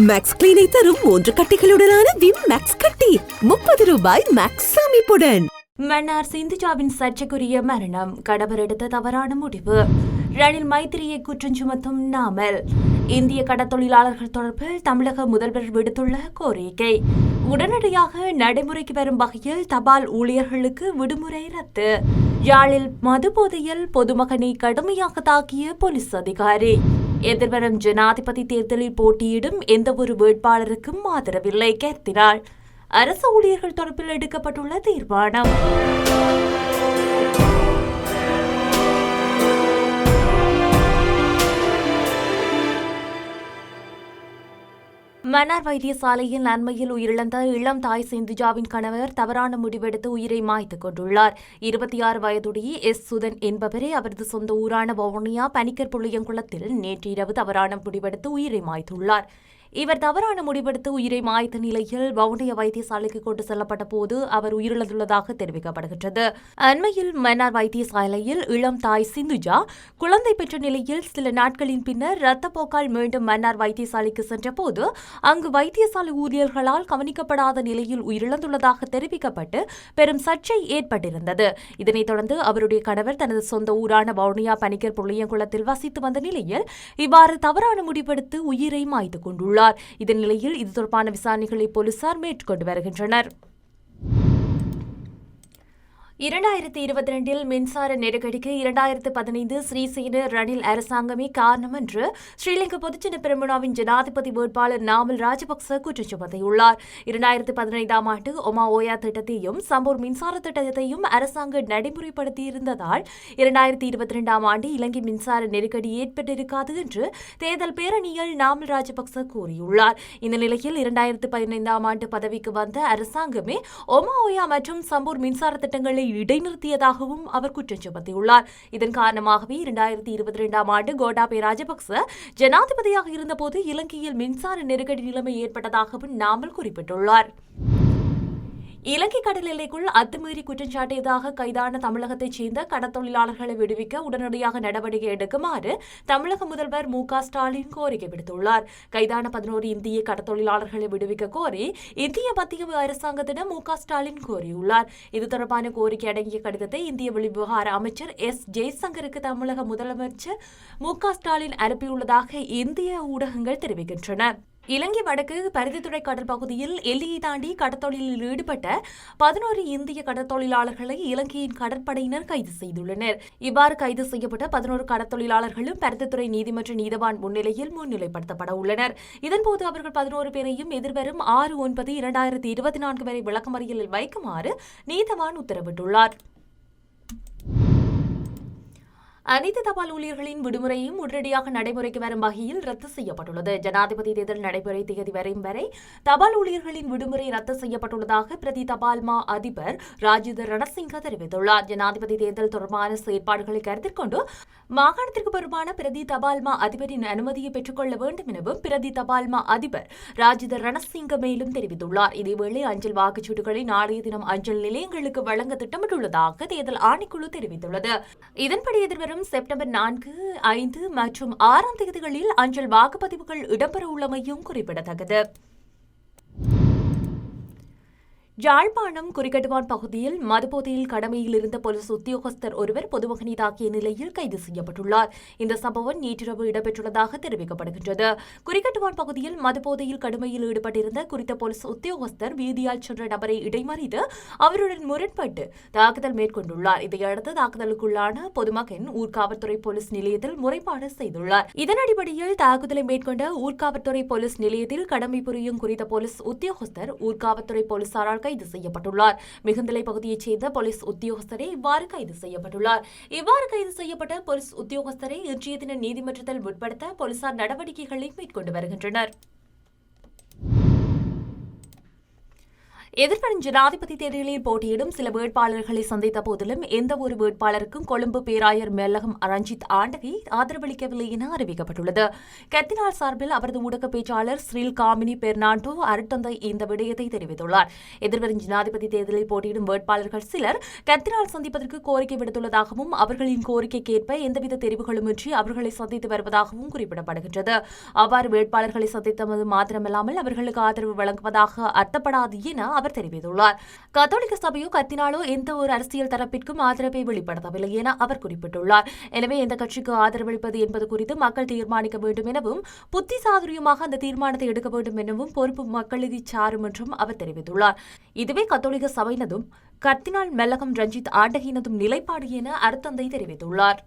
Maths கிளீனை தரும் 3 கட்டிகளுடனான Vim maths கட்டி ₹30 maths அமைப்புடன். மன்னார் சிந்துஜாவின் சர்ச்சைக்குரிய மரணம், கணவர் எடுத்த தவறான முடிவு. ரணில் மைத்திரியை குற்றம் சுமத்தும் நாமல். இந்திய கடத்தொழிலாளர்கள் தொடர்பில் தமிழக முதல்வர் விடுத்துள்ள கோரிக்கை. உடனடியாக நடைமுறைக்கு வரும் வகையில் தபால் ஊழியர்களுக்கு விடுமுறை ரத்து. யாழில் மதுபோதையில் பொதுமகனை கடுமையாக தாக்கிய போலீஸ் அதிகாரி. எதிர்வரும் ஜனாதிபதி தேர்தலில் போட்டியிடும் எந்தவொரு வேட்பாளருக்கும் ஆதரவில்லை கருத்தினார். அரசு ஊழியர்கள் தொடர்பில் எடுக்கப்பட்டுள்ள தீர்மானம். மன்னார் வைத்தியசாலையில் அண்மையில் உயிரிழந்த இளம் தாய் சிந்துஜாவின் கணவர் தவறான முடிவெடுத்து உயிரை மாய்த்துக் கொண்டுள்ளார். 26 வயதுடைய எஸ் சுதன் என்பவரே அவரது சொந்த ஊரான வவுனியா பனிக்கர் புளியங்குளத்தில் நேற்றிரவு தவறான முடிவெடுத்து உயிரை மாய்த்துள்ளார். இவர் தவறான முடிவெடுத்து உயிரை மாய்த்த நிலையில் வவுனியா வைத்தியசாலைக்கு கொண்டு செல்லப்பட்ட போது அவர் உயிரிழந்துள்ளதாக தெரிவிக்கப்படுகின்றது. அண்மையில் மன்னார் வைத்தியசாலையில் இளம் தாய் சிந்துஜா குழந்தை பெற்ற நிலையில் சில நாட்களின் பின்னர் இரத்தப்போக்கால் மீண்டும் மன்னார் வைத்தியசாலைக்கு சென்றபோது அங்கு வைத்தியசாலை ஊழியர்களால் கவனிக்கப்படாத நிலையில் உயிரிழந்துள்ளதாக தெரிவிக்கப்பட்டு பெரும் சர்ச்சை ஏற்பட்டிருந்தது. இதனைத் தொடர்ந்து அவருடைய கணவர் தனது சொந்த ஊரான வவுனியா பனிக்கர் புளியங்குளத்தில் வசித்து வந்த நிலையில் இவ்வாறு தவறான முடிவெடுத்து உயிரை மாய்த்துக் கொண்டுள்ளார். இதன் நிலையில் இது தொடர்பான விசாரணைகளை போலீசார் மேற்கொண்டு வருகின்றனர். 2022 மின்சார நெருக்கடிக்கு 2015 ஸ்ரீசேன ரணில் அரசாங்கமே காரணம் என்று ஸ்ரீலங்கா பொதுஜன பெரமுனாவின் ஜனாதிபதி வேட்பாளர் நாமல் ராஜபக்ச குற்றம் சுமத்தியுள்ளார். 2015 ஆண்டு ஒமா ஓயா திட்டத்தையும் சம்பூர் மின்சார திட்டத்தையும் அரசாங்கம் நடைமுறைப்படுத்தியிருந்ததால் 2022 ஆண்டு இலங்கை மின்சார நெருக்கடி ஏற்பட்டிருக்காது என்று தேர்தல் பேரணியில் நாமல் ராஜபக்ச கூறியுள்ளார். இந்த நிலையில் 2015 ஆண்டு பதவிக்கு வந்த அரசாங்கமே ஒமா ஓயா மற்றும் சம்பூர் மின்சார திட்டங்களை இடைநிறுத்தியதாகவும் அவர் குற்றம் சுமத்தியுள்ளார். இதன் காரணமாகவே 2022 ஆண்டு கோட்டாபய ராஜபக்ச ஜனாதிபதியாக இருந்தபோது இலங்கையில் மின்சார நெருக்கடி நிலைமை ஏற்பட்டதாகவும் நாமல் குறிப்பிட்டுள்ளார். இலங்கை கடல் எல்லைக்குள் அத்துமீறி குற்றம் சாட்டியதாக கைதான தமிழகத்தைச் சேர்ந்த கடத்தொழிலாளர்களை விடுவிக்க உடனடியாக நடவடிக்கை எடுக்குமாறு தமிழக முதல்வர் மு.க.ஸ்டாலின் கோரிக்கை விடுத்துள்ளார். கைதான 11 இந்திய கடத்தொழிலாளர்களை விடுவிக்க கோரி இந்திய மத்திய அரசாங்கத்திடம் மு.க.ஸ்டாலின் கோரியுள்ளார். இது தொடர்பான கோரிக்கை அடங்கிய கடிதத்தை இந்திய வெளிவிவகார அமைச்சர் எஸ். ஜெய்சங்கருக்கு தமிழக முதலமைச்சர் மு.க.ஸ்டாலின் அனுப்பியுள்ளதாக இந்திய ஊடகங்கள் தெரிவிக்கின்றன. இலங்கை வடக்கு பருத்தித்துறை கடல் பகுதியில் எல்லையை தாண்டி கடத்தொழிலில் ஈடுபட்ட 11 இந்திய கடற்தொழிலாளர்களை இலங்கையின் கடற்படையினர் கைது செய்துள்ளனர். இவ்வாறு கைது செய்யப்பட்ட 11 கடற்தொழிலாளர்களும் பருத்தித்துறை நீதிமன்ற நீதவான் முன்னிலையில் முன்னிலைப்படுத்தப்பட உள்ளனர். இதன்போது அவர்கள் 11 பேரையும் எதிர்வரும் 6/9/2024 வரை விளக்கமறியலில் வைக்குமாறு நீதவான் உத்தரவிட்டுள்ளார். அனைத்து தபால் ஊழியர்களின் விடுமுறையும் உடனடியாக நடைமுறைக்கு வரும் வகையில் ரத்து செய்யப்பட்டுள்ளது. ஜனாதிபதி தேர்தல் நடைமுறை தேதி வரும் வரை தபால் ஊழியர்களின் விடுமுறை ரத்து செய்யப்பட்டுள்ளதாக பிரதி தபால்மா அதிபர் ராஜித ரணசிங்க தெரிவித்துள்ளார். ஜனாதிபதி தேர்தல் தொடர்பான செயற்பாடுகளை கருத்தில் கொண்டு மாகாணத்திற்கு பொறுப்பான பிரதி தபால்மா அதிபரின் அனுமதியை பெற்றுக்கொள்ள வேண்டும் எனவும் பிரதி தபால்மா அதிபர் ராஜித ரணசிங்க மேலும் தெரிவித்துள்ளார். இதேவேளை அஞ்சல் வாக்குச்சீட்டுகளை நாளைய தினம் அஞ்சல் நிலையங்களுக்கு வழங்க திட்டமிட்டுள்ளதாக தேர்தல் ஆணைக்குழு தெரிவித்துள்ளது. இதன்படி எதிர்வரும் செப்டம்பர் 4, 5 மற்றும் 6 தேதிகளில் அஞ்சல் வாக்குப்பதிவுகள் இடம்பெற உள்ளமையும் குறிப்பிடத்தக்கது. யாழ்ப்பாணம் குறிக்கட்டுவான் பகுதியில் மதுபோதையில் கடமையில் இருந்த போலீஸ் உத்தியோகஸ்தர் ஒருவர் பொதுமகனை தாக்கிய நிலையில் கைது செய்யப்பட்டுள்ளார். இந்த சம்பவம் நேற்றிரவு இடம்பெற்றுள்ளதாக தெரிவிக்கப்படுகின்றது. குறிக்கட்டுவான் பகுதியில் மதுபோதையில் கடமையில் ஈடுபட்டிருந்த குறித்த போலீஸ் உத்தியோகஸ்தர் வீதியால் சென்ற நபரை இடைமறித்து அவருடன் முரண்பட்டு தாக்குதல் மேற்கொண்டுள்ளார். இதையடுத்து தாக்குதலுக்குள்ளான பொதுமகன் ஊர்காவல்துறை போலீஸ் நிலையத்தில் முறைப்பாடு செய்துள்ளார். இதன் அடிப்படையில் தாக்குதலை மேற்கொண்ட ஊர்காவல்துறை போலீஸ் நிலையத்தில் கடமை புரியும் குறித்த போலீஸ் உத்தியோகஸ்தர் ஊர்காவல்துறை போலீசாரால் கைது செய்யப்பட்டுள்ளார். மிகுந்தலை பகுதியைச் சேர்ந்த போலீஸ் உத்தியோகஸ்தரே இவ்வாறு கைது செய்யப்பட்டுள்ளார். இவ்வாறு கைது செய்யப்பட்ட போலீஸ் உத்தியோகஸ்தரை இன்றைய தின நீதிமன்றத்தில் உட்படுத்த போலீசார் நடவடிக்கைகளை மேற்கொண்டு வருகின்றனர். எதிர்வரும் ஜனாதிபதி தேர்தலில் போட்டியிடும் சில வேட்பாளர்களை சந்தித்த போதிலும் எந்த ஒரு வேட்பாளருக்கும் கொழும்பு பேராயர் மெல்லகம் ரஞ்சித் ஆண்டகை ஆதரவளிக்கவில்லை என அறிவிக்கப்பட்டுள்ளது. கர்தினால் சார்பில் அவரது ஊடக பேச்சாளர் ஸ்ரீல் காமினி பெர்னாண்டோ அருட்தந்தை இந்த விடயத்தை தெரிவித்துள்ளார். எதிர்வரும் ஜனாதிபதி தேர்தலில் போட்டியிடும் வேட்பாளர்கள் சிலர் கர்தினால் சந்திப்பதற்கு கோரிக்கை விடுத்துள்ளதாகவும் அவர்களின் கோரிக்கைக்கேற்ப எந்தவித தெரிவுகளுமின்றி அவர்களை சந்தித்து வருவதாகவும் குறிப்பிடப்படுகின்றது. அவ்வாறு வேட்பாளர்களை சந்தித்தது மாத்திரமல்லாமல் அவர்களுக்கு ஆதரவு வழங்குவதாக அர்த்தப்படாது என அவர் தெரிவித்துள்ளார். கத்தோலிக்க சபையோ கர்தினாலோ எந்த ஒரு அரசியல் தரப்பிற்கும் ஆதரவை வெளிப்படுத்தவில்லை என அவர் குறிப்பிட்டுள்ளார். எனவே எந்த கட்சிக்கு ஆதரவளிப்பது என்பது குறித்து மக்கள் தீர்மானிக்க வேண்டும் எனவும் புத்திசாதுரியமாக அந்த தீர்மானத்தை எடுக்க வேண்டும் எனவும் பொறுப்பு மக்களது சாரும் என்றும் அவர் தெரிவித்துள்ளார். இதுவே கத்தோலிக்க சபையினதும் கர்தினால் மெல்லகம் ரஞ்சித் ஆண்டகியினதும் நிலைப்பாடு என அருட்தந்தை தெரிவித்துள்ளார்.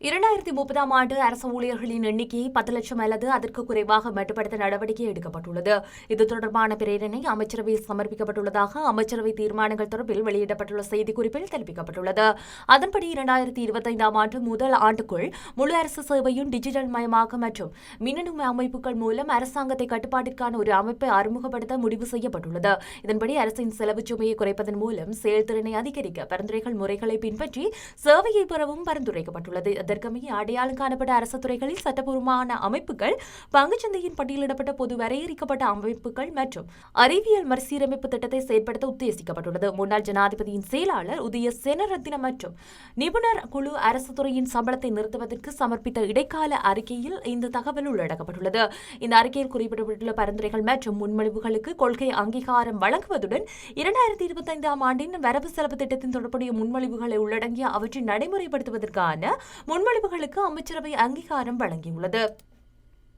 2030ஆம் ஆண்டு அரசு ஊழியர்களின் எண்ணிக்கையை 10 லட்சம் அல்லது அதற்கு குறைவாக மட்டுப்படுத்த நடவடிக்கை எடுக்கப்பட்டுள்ளது. இது தொடர்பான பிரேரணை அமைச்சரவையில் சமர்ப்பிக்கப்பட்டுள்ளதாக அமைச்சரவை தீர்மானங்கள் தொடர்பில் வெளியிடப்பட்டுள்ள செய்திக்குறிப்பில் தெரிவிக்கப்பட்டுள்ளது. அதன்படி 2025ஆம் ஆண்டு முதல் ஆண்டுக்குள் முழு அரசு சேவையும் டிஜிட்டல் மயமாக்க மற்றும் மின்னணு அமைப்புகள் மூலம் அரசாங்கத்தை கட்டுப்பாட்டிற்கான ஒரு அமைப்பை அறிமுகப்படுத்த முடிவு செய்யப்பட்டுள்ளது. இதன்படி அரசின் செலவு சுமையை குறைப்பதன் மூலம் செயல்திறனை அதிகரிக்க பரிந்துரைகள் முறைகளை பின்பற்றி சேவையை பெறவும் பரிந்துரைக்கப்பட்டுள்ளது. அதற்கமைய அடையாளம் காணப்பட்ட அரசு துறைகளில் சட்டப்பூர்வமான அமைப்புகள், பங்குச்சந்தையின் பட்டியலிடப்பட்ட பொது வரையறுக்கப்பட்ட அமைப்புகள் மற்றும் அறிவியல் மறுசீரமைப்பு திட்டத்தை செயற்படுத்த உத்தேசிக்கப்பட்டுள்ளது. முன்னாள் ஜனாதிபதியின் செயலாளர் உதய சேனரத்ன மற்றும் நிபுணர் குழு அரசு துறையின் சம்பளத்தை நிறுத்துவதற்கு சமர்ப்பித்த இடைக்கால அறிக்கையில் இந்த தகவல் உள்ளடக்கப்பட்டுள்ளது. இந்த அறிக்கையில் குறிப்பிடப்பட்டுள்ள பரிந்துரைகள் மற்றும் முன்மொழிவுகளுக்கு கொள்கை அங்கீகாரம் வழங்குவதுடன் 2025ஆம் ஆண்டின் வரவு செலவு திட்டத்தின் தொடர்புடைய முன்மொழிவுகளை உள்ளடங்கிய அவற்றை நடைமுறைப்படுத்துவதற்கான முன்மொழிவுகளுக்கு அமைச்சரவை அங்கீகாரம் வழங்கியுள்ளது.